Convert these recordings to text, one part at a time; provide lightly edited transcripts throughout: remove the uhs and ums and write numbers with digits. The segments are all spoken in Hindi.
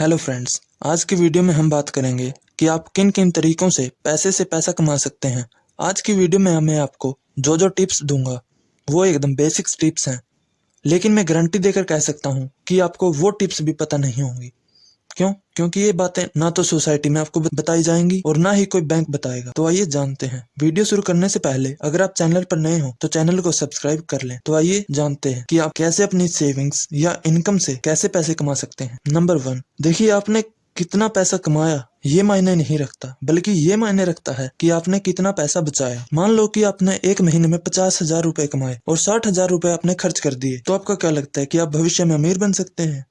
हेलो फ्रेंड्स, आज की वीडियो में हम बात करेंगे कि आप किन किन तरीकों से पैसा कमा सकते हैं। आज की वीडियो में मैं आपको जो टिप्स दूंगा वो एकदम बेसिक टिप्स हैं, लेकिन मैं गारंटी देकर कह सकता हूं कि आपको वो टिप्स भी पता नहीं होंगी। क्यों? क्योंकि ये बातें ना तो सोसाइटी में आपको बताई जाएंगी और ना ही कोई बैंक बताएगा। तो आइए जानते हैं। वीडियो शुरू करने से पहले अगर आप चैनल पर नए हो तो चैनल को सब्सक्राइब कर लें। तो आइए जानते हैं कि आप कैसे अपनी सेविंग्स या इनकम से कैसे पैसे कमा सकते हैं। नंबर 1, देखिए आपने कितना पैसा कमाया ये मायने नहीं रखता, बल्कि ये मायने रखता है कि आपने कितना पैसा बचाया। मान लो कि आपने एक महीने में 50,000 रुपए कमाए और 60,000 रुपए आपने खर्च कर दिए, तो आपका क्या लगता है कि आप भविष्य में अमीर बन सकते हैं?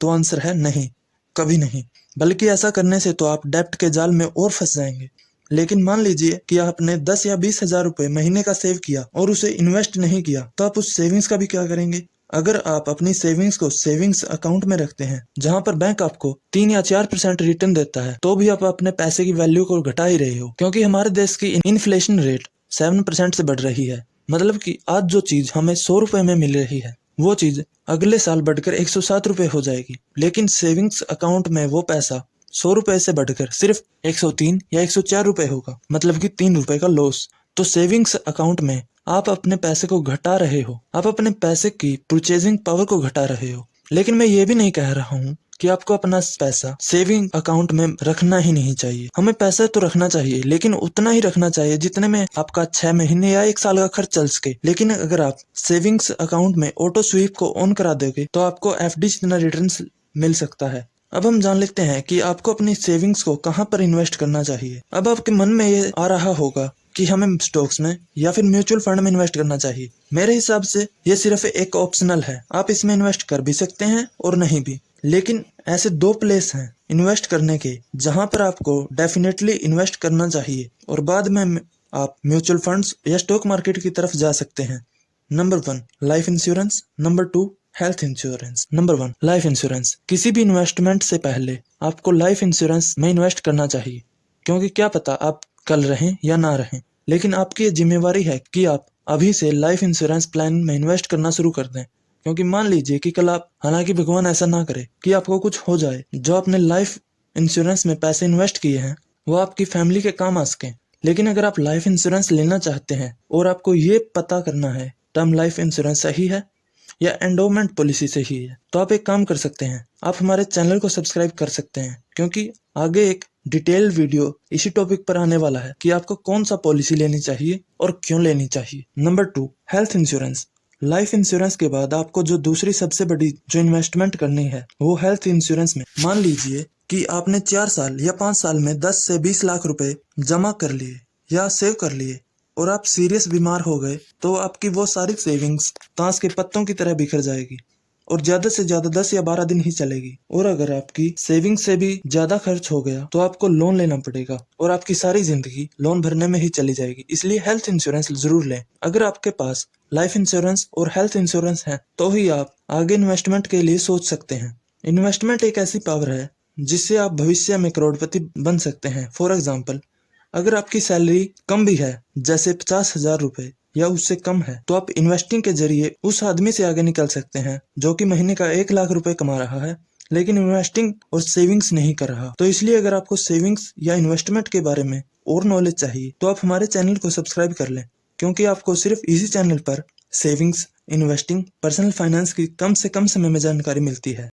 तो आंसर है नहीं, कभी नहीं। बल्कि ऐसा करने से तो आप डेब्ट के जाल में और फंस जाएंगे। लेकिन मान लीजिए कि आपने 10 या 20,000 रुपए महीने का सेव किया और उसे इन्वेस्ट नहीं किया, तो आप उस सेविंग्स का भी क्या करेंगे? अगर आप अपनी सेविंग्स को सेविंग्स अकाउंट में रखते हैं जहां पर बैंक आपको 3 या 4% रिटर्न देता है, तो भी आप अपने पैसे की वैल्यू को घटा ही रहे हो, क्योंकि हमारे देश की इन्फ्लेशन रेट 7% से बढ़ रही है। मतलब कि आज जो चीज हमें 100 रुपए में मिल रही है वो चीज अगले साल बढ़कर 107 रुपए हो जाएगी। लेकिन सेविंग्स अकाउंट में वो पैसा 100 रुपए से बढ़कर सिर्फ 103 या 104 रुपए होगा, मतलब कि 3 रुपए का लॉस। तो सेविंग्स अकाउंट में आप अपने पैसे को घटा रहे हो, आप अपने पैसे की परचेजिंग पावर को घटा रहे हो। लेकिन मैं ये भी नहीं कह रहा हूँ कि आपको अपना पैसा सेविंग अकाउंट में रखना ही नहीं चाहिए। हमें पैसा तो रखना चाहिए, लेकिन उतना ही रखना चाहिए जितने में आपका 6 महीने या 1 साल का खर्च चल सके। लेकिन अगर आप सेविंग्स अकाउंट में ऑटो स्वीप को ऑन करा दोगे तो आपको एफडी जितना रिटर्न मिल सकता है। अब हम जान लेते हैं कि आपको अपनी सेविंग्स को कहाँ पर इन्वेस्ट करना चाहिए। अब आपके मन में ये आ रहा होगा कि हमें स्टॉक्स में या फिर म्यूचुअल फंड में इन्वेस्ट करना चाहिए। मेरे हिसाब से ये सिर्फ एक ऑप्शनल है, आप इसमें इन्वेस्ट कर भी सकते हैं और नहीं भी। लेकिन ऐसे 2 प्लेस हैं इन्वेस्ट करने के जहां पर आपको डेफिनेटली इन्वेस्ट करना चाहिए और बाद में आप म्यूचुअल फंड्स या स्टॉक मार्केट की तरफ जा सकते हैं। Number 1, life insurance. Number 2, health insurance. Number 1, life insurance. किसी भी इन्वेस्टमेंट से पहले आपको लाइफ इंश्योरेंस में इन्वेस्ट करना चाहिए, क्योंकि क्या पता आप कल रहें या ना रहें। लेकिन आपकी ये जिम्मेवारी है कि आप अभी से लाइफ इंश्योरेंस प्लान में इन्वेस्ट करना शुरू कर दें, क्योंकि मान लीजिए कि कल आप, हालांकि भगवान ऐसा ना करे कि आपको कुछ हो जाए, जो आपने लाइफ इंश्योरेंस में पैसे इन्वेस्ट किए हैं वो आपकी फैमिली के काम आ सके। लेकिन अगर आप लाइफ इंश्योरेंस लेना चाहते हैं और आपको ये पता करना है टर्म लाइफ इंश्योरेंस सही है या एंडोमेंट पॉलिसी सही है, तो आप एक काम कर सकते हैं, आप हमारे चैनल को सब्सक्राइब कर सकते हैं, क्योंकि आगे एक डिटेल्ड वीडियो इसी टॉपिक पर आने वाला है कि आपको कौन सा पॉलिसी लेनी चाहिए और क्यों लेनी चाहिए। Number 2, health insurance. Life insurance के बाद आपको जो दूसरी सबसे बड़ी जो इन्वेस्टमेंट करनी है वो हेल्थ इंश्योरेंस में। मान लीजिए कि आपने 4 साल या 5 साल में 10 से 20 लाख रुपए जमा कर लिए या सेव कर लिए और आप सीरियस बीमार हो गए, तो आपकी वो सारी सेविंग्स ताश के पत्तों की तरह बिखर जाएगी और ज्यादा से ज्यादा 10 या 12 दिन ही चलेगी। और अगर आपकी सेविंग से भी ज्यादा खर्च हो गया तो आपको लोन लेना पड़ेगा और आपकी सारी जिंदगी लोन भरने में ही चली जाएगी। इसलिए हेल्थ इंश्योरेंस जरूर लें। अगर आपके पास लाइफ इंश्योरेंस और हेल्थ इंश्योरेंस है तो ही आप आगे इन्वेस्टमेंट के लिए सोच सकते हैं। इन्वेस्टमेंट एक ऐसी पावर है जिससे आप भविष्य में करोड़पति बन सकते हैं। फॉर एग्जाम्पल, अगर आपकी सैलरी कम भी है, जैसे 50,000 रुपए या उससे कम है, तो आप इन्वेस्टिंग के जरिए उस आदमी से आगे निकल सकते हैं जो कि महीने का 1 लाख रुपए कमा रहा है लेकिन इन्वेस्टिंग और सेविंग्स नहीं कर रहा। तो इसलिए अगर आपको सेविंग्स या इन्वेस्टमेंट के बारे में और नॉलेज चाहिए तो आप हमारे चैनल को सब्सक्राइब कर लें, क्योंकि आपको सिर्फ इसी चैनल पर सेविंग्स, इन्वेस्टिंग, पर्सनल फाइनेंस की कम से कम समय में जानकारी मिलती है।